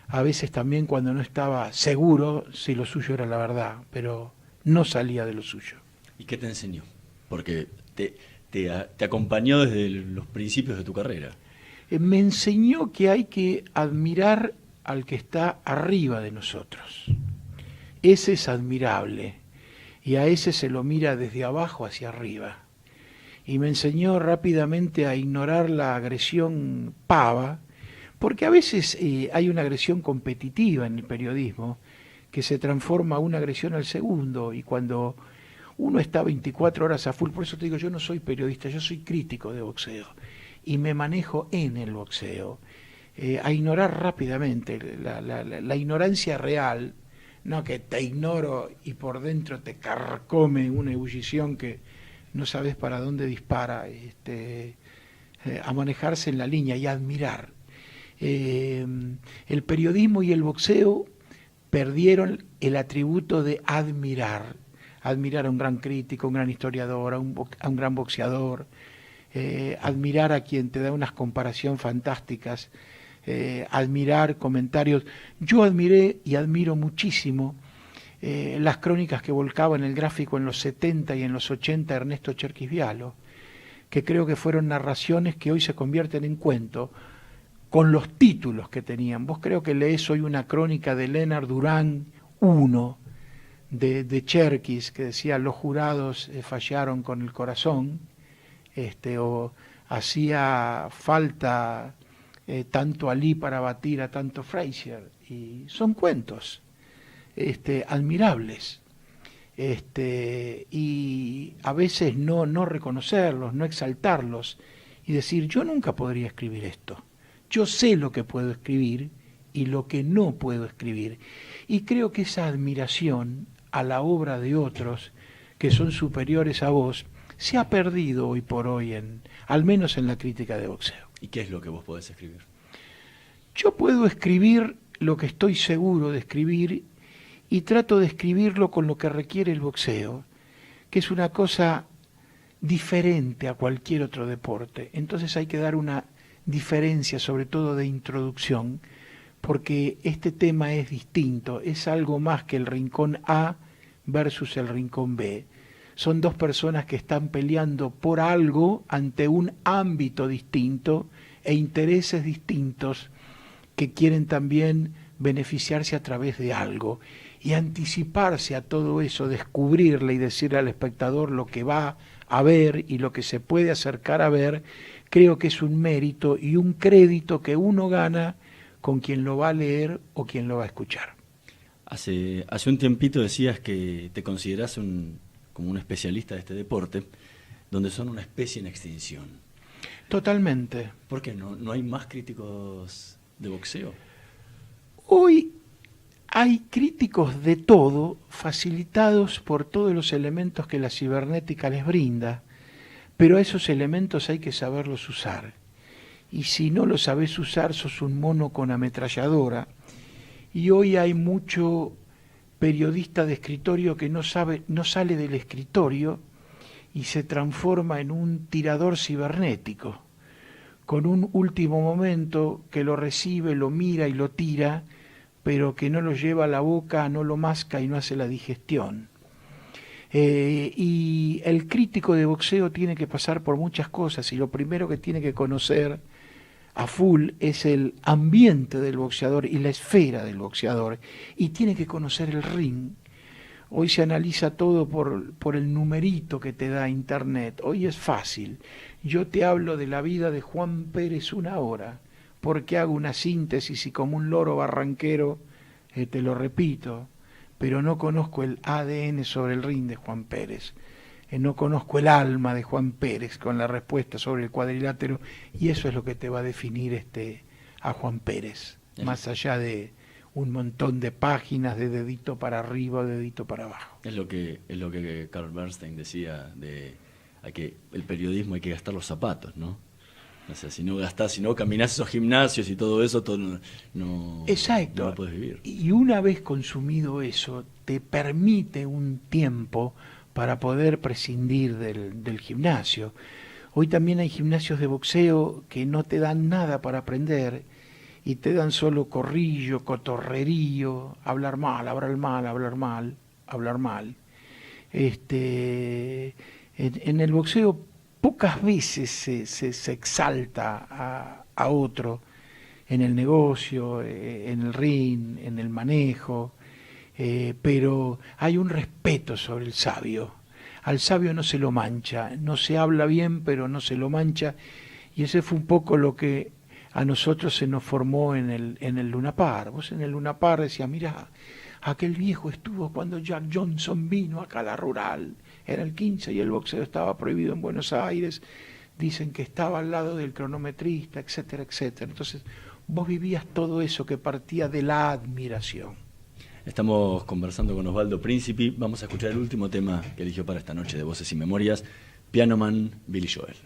a veces también cuando no estaba seguro si lo suyo era la verdad, pero no salía de lo suyo. ¿Y qué te enseñó? Porque te acompañó desde los principios de tu carrera. Me enseñó que hay que admirar al que está arriba de nosotros. Ese es admirable, y a ese se lo mira desde abajo hacia arriba. Y me enseñó rápidamente a ignorar la agresión pava, porque a veces hay una agresión competitiva en el periodismo que se transforma a una agresión al segundo, y cuando uno está 24 horas a full, por eso te digo, yo no soy periodista, yo soy crítico de boxeo, y me manejo en el boxeo, a ignorar rápidamente la ignorancia real, no que te ignoro y por dentro te carcome una ebullición que no sabes para dónde dispara, a manejarse en la línea y a admirar. El periodismo y el boxeo perdieron el atributo de admirar a un gran crítico, un gran historiador, a un gran boxeador, admirar a quien te da unas comparaciones fantásticas, admirar comentarios. Yo admiré y admiro muchísimo las crónicas que volcaba en el gráfico en los 70 y en los 80 Ernesto Cherquis Vialo, que creo que fueron narraciones que hoy se convierten en cuento, con los títulos que tenían. Vos creo que leés hoy una crónica de Leonard Durán I, de Cherkis, que decía los jurados fallaron con el corazón, o hacía falta tanto Alí para batir a tanto Frazier, y son cuentos admirables, y a veces no reconocerlos, no exaltarlos, y decir, yo nunca podría escribir esto, yo sé lo que puedo escribir y lo que no puedo escribir, y creo que esa admiración a la obra de otros que son superiores a vos se ha perdido hoy por hoy, al menos en la crítica de boxeo. ¿Y qué es lo que vos podés escribir? Yo puedo escribir lo que estoy seguro de escribir y trato de escribirlo con lo que requiere el boxeo, que es una cosa diferente a cualquier otro deporte. Entonces hay que dar una diferencia, sobre todo de introducción, porque este tema es distinto, es algo más que el rincón A versus el rincón B. Son dos personas que están peleando por algo ante un ámbito distinto e intereses distintos que quieren también beneficiarse a través de algo y anticiparse a todo eso, descubrirle y decirle al espectador lo que va a ver y lo que se puede acercar a ver. Creo que es un mérito y un crédito que uno gana con quien lo va a leer o quien lo va a escuchar. Hace un tiempito decías que te considerás como un especialista de este deporte, donde son una especie en extinción. Totalmente. ¿Por qué no hay más críticos de boxeo? Hoy hay críticos de todo, facilitados por todos los elementos que la cibernética les brinda, pero a esos elementos hay que saberlos usar. Y si no los sabés usar, sos un mono con ametralladora. Y hoy hay mucho periodista de escritorio que no sale del escritorio y se transforma en un tirador cibernético, con un último momento que lo recibe, lo mira y lo tira, pero que no lo lleva a la boca, no lo masca y no hace la digestión. Y el crítico de boxeo tiene que pasar por muchas cosas, y lo primero que tiene que conocer a full es el ambiente del boxeador y la esfera del boxeador, y tiene que conocer el ring. Hoy se analiza todo por el numerito que te da Internet. Hoy es fácil. Yo te hablo de la vida de Juan Pérez 1 hora, porque hago una síntesis y como un loro barranquero te lo repito, pero no conozco el ADN sobre el ring de Juan Pérez. No conozco el alma de Juan Pérez con la respuesta sobre el cuadrilátero, y eso es lo que te va a definir a Juan Pérez, más allá de un montón de páginas de dedito para arriba o dedito para abajo. Es lo que Carl Bernstein decía, el periodismo hay que gastar los zapatos, ¿no? O sea, si no caminás esos gimnasios y todo eso, no Exacto. No puedes vivir. Y una vez consumido eso, te permite un tiempo para poder prescindir del gimnasio. Hoy también hay gimnasios de boxeo que no te dan nada para aprender y te dan solo corrillo, cotorrerío, hablar mal. En el boxeo pocas veces se exalta a otro en el negocio, en el ring, en el manejo, pero hay un respeto sobre el sabio. Al sabio no se lo mancha, no se habla bien, pero no se lo mancha, y ese fue un poco lo que a nosotros se nos formó en el Luna Park. Vos en el Luna Park decías, mirá, aquel viejo estuvo cuando Jack Johnson vino acá a la rural, era el 15 y el boxeo estaba prohibido en Buenos Aires, dicen que estaba al lado del cronometrista, etcétera, etcétera. Entonces vos vivías todo eso que partía de la admiración. Estamos conversando con Osvaldo Príncipe. Vamos a escuchar el último tema que eligió para esta noche de Voces y Memorias, Piano Man, Billy Joel.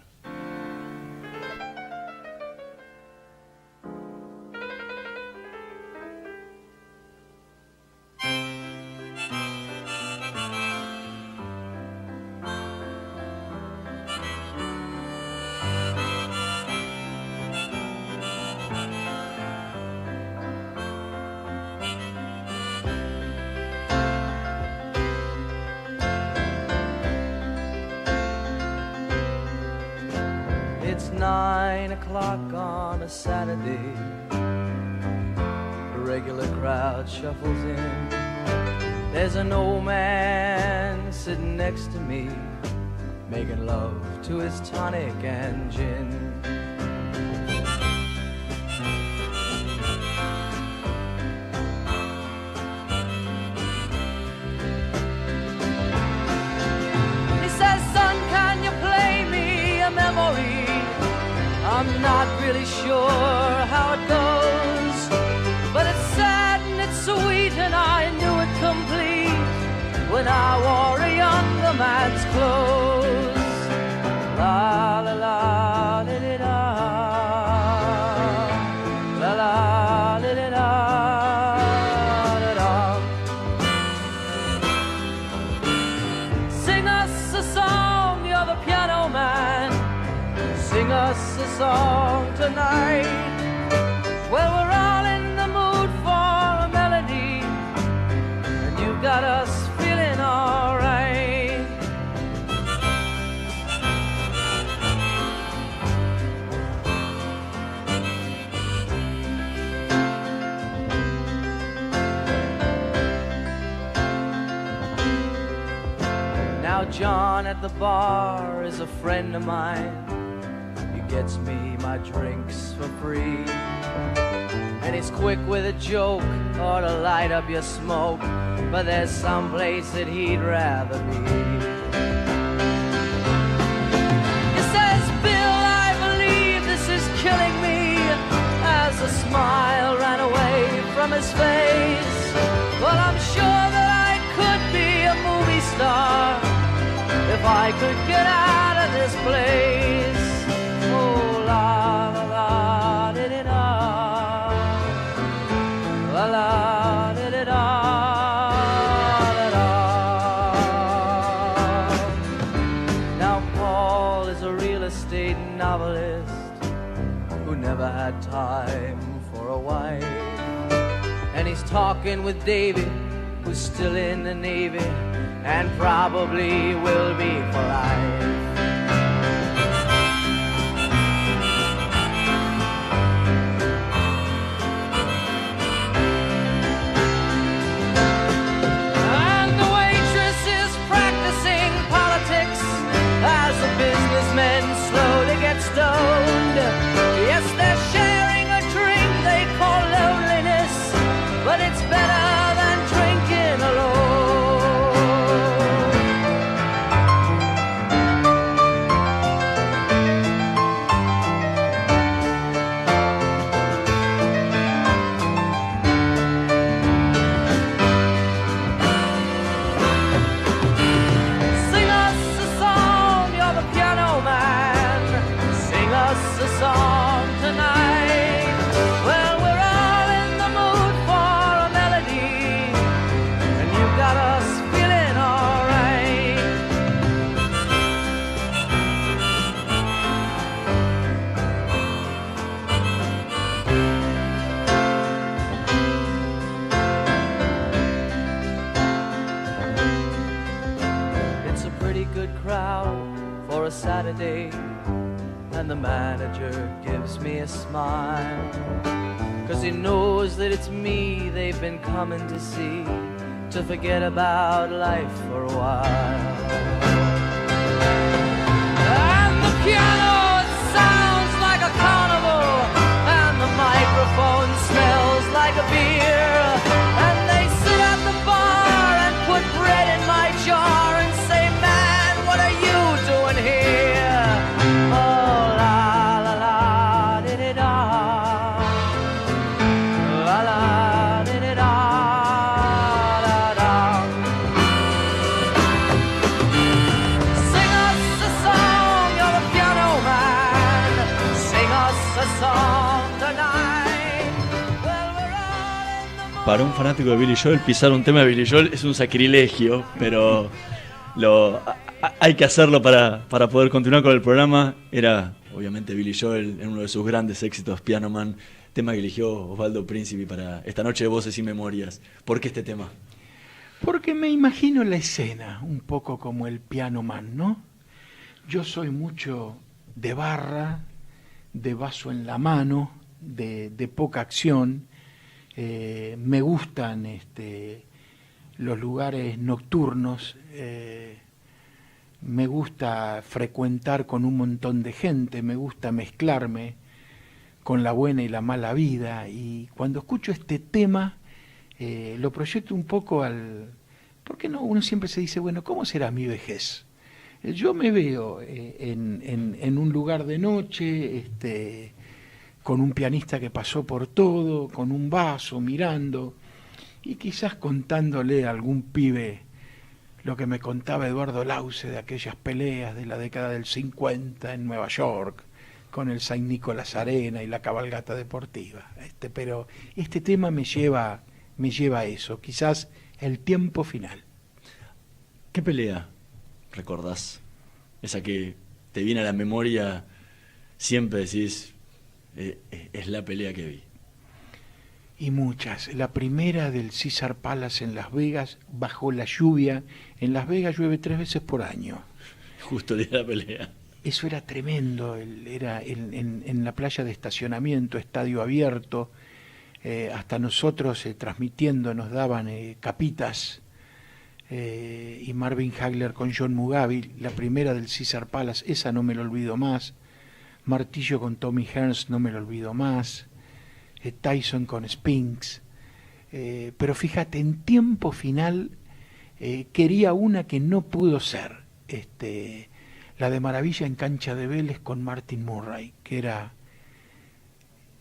It's 9 o'clock on a Saturday. A regular crowd shuffles in. There's an old man sitting next to me, making love to his tonic and gin. He says, son, can you play me a memory? I'm not really sure how it goes, but it's sad and it's sweet and I knew it complete when I wore a younger man's clothes. La la la da da da, la la da da da da. Sing us a song, you're the piano man. Sing us a song tonight. Well, we're all in the mood for a melody, and you got us feeling alright. Now John at the bar is a friend of mine. He gets me my drinks for free, and he's quick with a joke or to light up your smoke, but there's some place that he'd rather be. He says, Bill, I believe this is killing me, as a smile ran away from his face. Well, I'm sure that I could be a movie star if I could get out of this place. Oh, la la la da da da, la la da da da da da. Now Paul is a real estate novelist who never had time for a wife, and he's talking with David, who's still in the Navy and probably will be for life. And the waitress is practicing politics as the businessmen slowly get stoned. Yes, they're sharing a drink they call loneliness, but it's better than drinking alone. Sing us a song, you're the piano man. Sing us a song tonight. Well, we're all in the mood for a melody, and you got us feeling alright. It's a pretty good crowd for a Saturday, and the manager gives me a smile, 'cause he knows that it's me they've been coming to see, to forget about life for a while. And the piano, it sounds like a carnival, and the microphone smells like a beer, and they sit at the bar and put bread in my jar and say, man, what are you doing here? Oh, la la la da da da, la la da da da da da. Sing us a song, you're the piano man. Sing us a song tonight. Well, we're all in the mood. Para un fanático de Billy Joel, pisar un tema de Billy Joel es un sacrilegio, pero hay que hacerlo para poder continuar con el programa. Era obviamente Billy Joel en uno de sus grandes éxitos, Piano Man, tema que eligió Osvaldo Príncipe para esta noche de Voces y Memorias. ¿Por qué este tema? Porque me imagino la escena, un poco como el Piano Man, ¿no? Yo soy mucho de barra, de vaso en la mano, de poca acción. Me gustan los lugares nocturnos, me gusta frecuentar con un montón de gente, me gusta mezclarme con la buena y la mala vida, y cuando escucho este tema lo proyecto un poco ¿por qué no? Uno siempre se dice, bueno, ¿cómo será mi vejez? Yo me veo en un lugar de noche, con un pianista que pasó por todo, con un vaso, mirando, y quizás contándole a algún pibe lo que me contaba Eduardo Lauce de aquellas peleas de la década del 50 en Nueva York, con el Saint Nicolás Arena y la cabalgata deportiva. Pero este tema me lleva a eso, quizás el tiempo final. ¿Qué pelea recordás? Esa que te viene a la memoria, siempre decís, es la pelea que vi. Y muchas. La primera del Caesar Palace en Las Vegas, bajo la lluvia. En Las Vegas llueve 3 veces por año. Justo el día de la pelea. Eso era tremendo, era en la playa de estacionamiento, estadio abierto, hasta nosotros transmitiendo nos daban capitas, y Marvin Hagler con John Mugabe, la primera del Caesar Palace, esa no me lo olvido más. Martillo con Tommy Hearns, no me lo olvido más. Tyson con Spinks. Pero fíjate, en tiempo final quería una que no pudo ser, la de Maravilla en cancha de Vélez con Martin Murray, que era...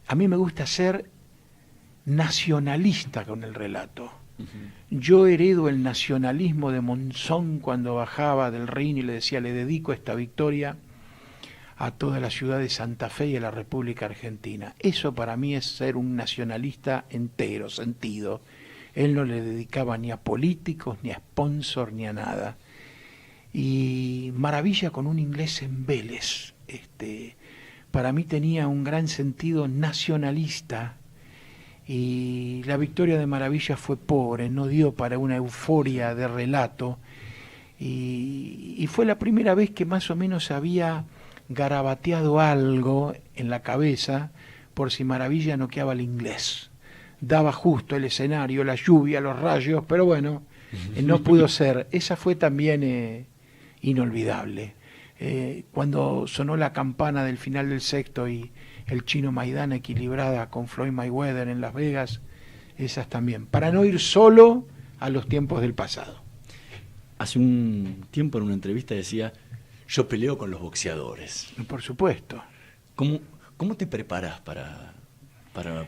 A mí me gusta ser nacionalista con el relato. Yo heredo el nacionalismo de Monzón cuando bajaba del ring y le decía, le dedico esta victoria a toda la ciudad de Santa Fe y a la República Argentina. Eso para mí es ser un nacionalista entero, sentido. Él no le dedicaba ni a políticos, ni a sponsor, ni a nada. Y Maravilla con un inglés en Vélez. Para mí tenía un gran sentido nacionalista. Y la victoria de Maravilla fue pobre, no dio para una euforia de relato. Y fue la primera vez que más o menos había garabateado algo en la cabeza por si Maravilla noqueaba al inglés. Daba justo el escenario, la lluvia, los rayos, pero bueno, no pudo ser. Esa fue también inolvidable. Cuando sonó la campana del final del sexto y el Chino Maidana equilibrada con Floyd Mayweather en Las Vegas, esas también, para no ir solo a los tiempos del pasado. Hace un tiempo en una entrevista decía, yo peleo con los boxeadores. Por supuesto. ¿Cómo te preparas para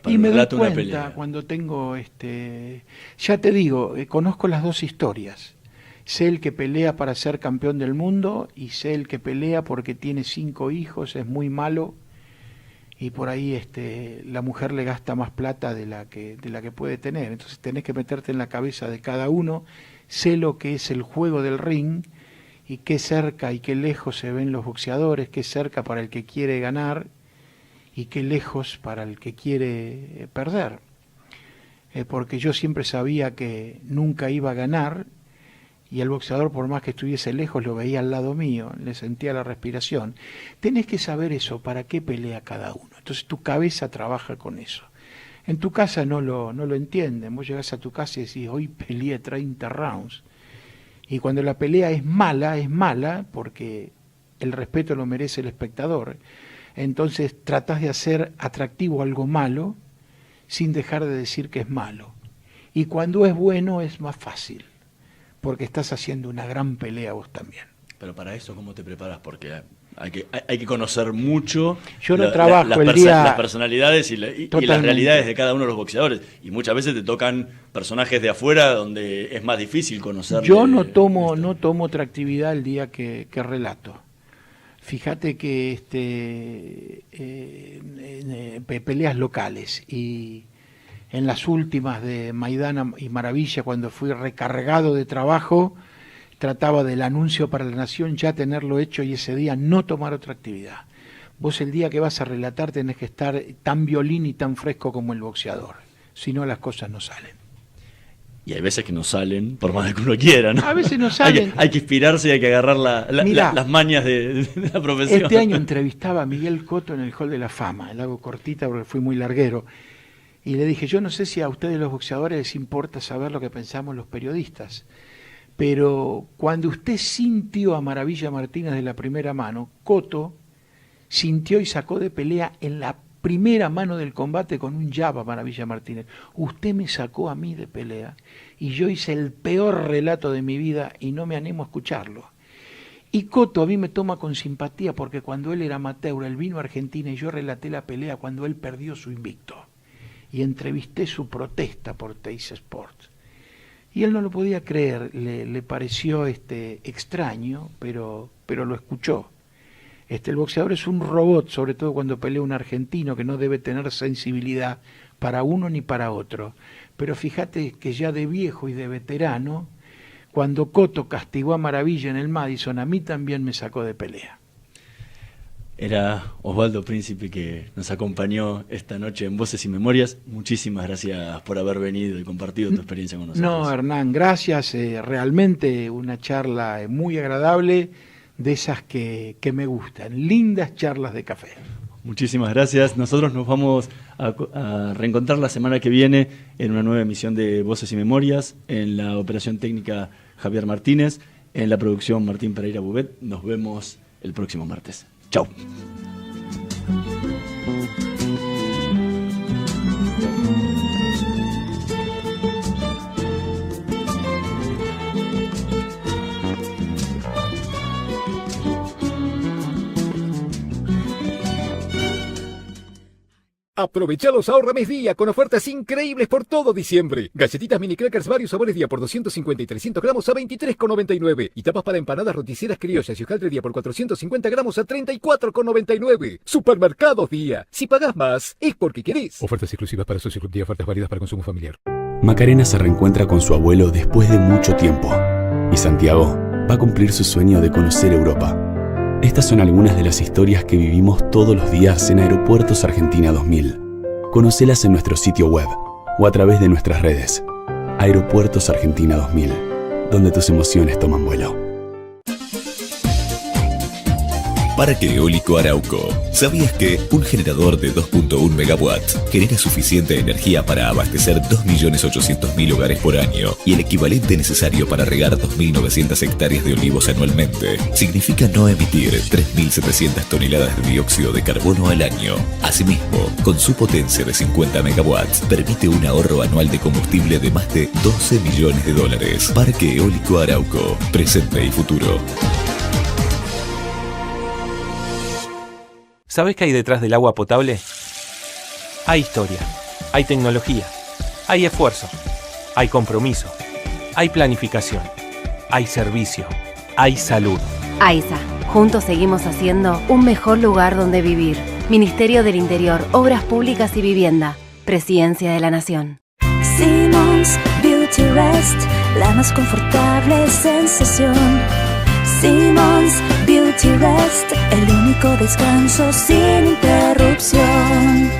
y me doy una cuenta pelea? cuando tengo, ya te digo, conozco las dos historias. Sé el que pelea para ser campeón del mundo y sé el que pelea porque tiene 5 hijos, es muy malo y por ahí la mujer le gasta más plata de la que puede tener. Entonces tenés que meterte en la cabeza de cada uno. Sé lo que es el juego del ring y qué cerca y qué lejos se ven los boxeadores, qué cerca para el que quiere ganar y qué lejos para el que quiere perder. Porque yo siempre sabía que nunca iba a ganar y el boxeador, por más que estuviese lejos, lo veía al lado mío, le sentía la respiración. Tenés que saber eso, para qué pelea cada uno. Entonces tu cabeza trabaja con eso. En tu casa no lo entienden. Vos llegás a tu casa y decís, hoy peleé 30 rounds. Y cuando la pelea es mala porque el respeto lo merece el espectador. Entonces tratás de hacer atractivo algo malo sin dejar de decir que es malo. Y cuando es bueno es más fácil, porque estás haciendo una gran pelea vos también. Pero para eso, ¿cómo te preparas? Porque hay que conocer mucho. Yo no trabajo las personalidades y las realidades de cada uno de los boxeadores. Y muchas veces te tocan personajes de afuera donde es más difícil conocer. Yo no tomo otra actividad el día que relato. Fíjate que peleas locales y en las últimas de Maidana y Maravilla, cuando fui recargado de trabajo, trataba del anuncio para la Nación ya tenerlo hecho y ese día no tomar otra actividad. Vos el día que vas a relatar tenés que estar tan violín y tan fresco como el boxeador, si no las cosas no salen. Y hay veces que no salen, por más de que uno quiera, ¿no? A veces no salen. Hay que inspirarse y hay que agarrar las mañas de la profesión. Este año entrevistaba a Miguel Cotto en el Hall de la Fama. La hago cortita porque fui muy larguero. Y le dije, yo no sé si a ustedes los boxeadores les importa saber lo que pensamos los periodistas, pero cuando usted sintió a Maravilla Martínez de la primera mano, Cotto sintió y sacó de pelea en la primera mano del combate con un jab a Maravilla Martínez. Usted me sacó a mí de pelea y yo hice el peor relato de mi vida y no me animo a escucharlo. Y Cotto a mí me toma con simpatía porque cuando él era amateur, él vino a Argentina y yo relaté la pelea cuando él perdió su invicto. Y entrevisté su protesta por Teis Sports. Y él no lo podía creer, le pareció extraño, pero lo escuchó. El boxeador es un robot, sobre todo cuando pelea un argentino que no debe tener sensibilidad para uno ni para otro. Pero fíjate que ya de viejo y de veterano, cuando Cotto castigó a Maravilla en el Madison, a mí también me sacó de pelea. Era Osvaldo Príncipe que nos acompañó esta noche en Voces y Memorias. Muchísimas gracias por haber venido y compartido tu experiencia con nosotros. No, Hernán, gracias. Realmente una charla muy agradable, de esas que me gustan. Lindas charlas de café. Muchísimas gracias. Nosotros nos vamos a reencontrar la semana que viene en una nueva emisión de Voces y Memorias. En la operación técnica Javier Martínez, en la producción Martín Pereira Bubet. Nos vemos el próximo martes. Chau. Aprovecha los Ahorra Mes Día con ofertas increíbles por todo diciembre. Galletitas mini crackers varios sabores día por 250 y 300 gramos a 23,99. Y tapas para empanadas roticeras criollas y hojaldre día por 450 gramos a 34,99. Supermercados Día. Si pagás más, es porque querés. Ofertas exclusivas para socios club día, ofertas válidas para consumo familiar. Macarena se reencuentra con su abuelo después de mucho tiempo. Y Santiago va a cumplir su sueño de conocer Europa. Estas son algunas de las historias que vivimos todos los días en Aeropuertos Argentina 2000. Conocelas en nuestro sitio web o a través de nuestras redes. Aeropuertos Argentina 2000, donde tus emociones toman vuelo. Parque Eólico Arauco. ¿Sabías que un generador de 2.1 megawatts genera suficiente energía para abastecer 2.800.000 hogares por año y el equivalente necesario para regar 2.900 hectáreas de olivos anualmente? Significa no emitir 3.700 toneladas de dióxido de carbono al año. Asimismo, con su potencia de 50 megawatts, permite un ahorro anual de combustible de más de 12 millones de dólares. Parque Eólico Arauco. Presente y futuro. ¿Sabes qué hay detrás del agua potable? Hay historia, hay tecnología, hay esfuerzo, hay compromiso, hay planificación, hay servicio, hay salud. AISA, juntos seguimos haciendo un mejor lugar donde vivir. Ministerio del Interior, Obras Públicas y Vivienda, Presidencia de la Nación. Simmons Beauty Rest, la más confortable sensación. Simmons Beauty Rest, el único descanso sin interrupción.